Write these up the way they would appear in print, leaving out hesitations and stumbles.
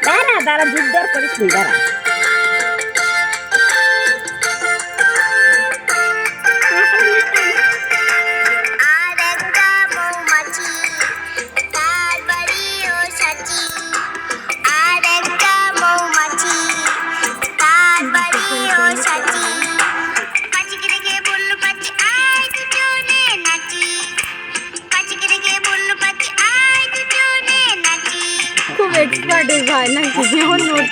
দাঁড়া দাঁড়া যুদ্ধর করিস নি দাঁড়া খুব এক্সপার্ট এই ভাই নাকি যেমন নোট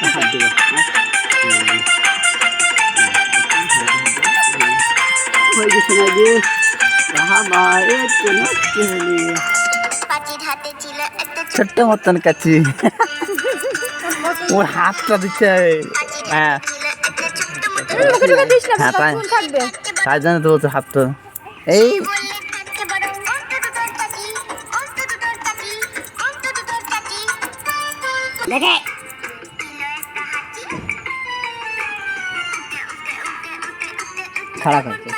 হয়ে গেছে না যে ছোট্ট মতন কাছি ওর হাতটা দিচ্ছে হ্যাঁ তাই জানে তো বলছে হাতটা এই দেখে খাড়া করছে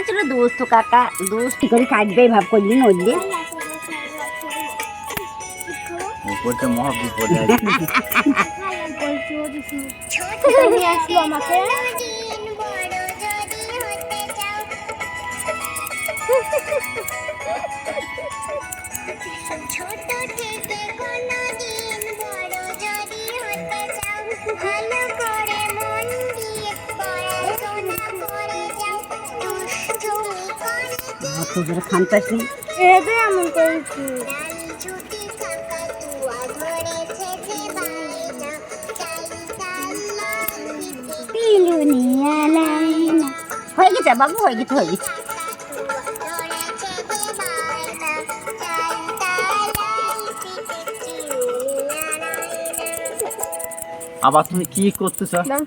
চলো দোস্ত কাকা দোস্ত করে কাটবে ভাব করলি নদী আমাকে খানতাছি এদের এমন করেছি হয়ে গেছে বাবু হয়ে গেছে হয়ে গেছে আবার তুমি কি করতেছ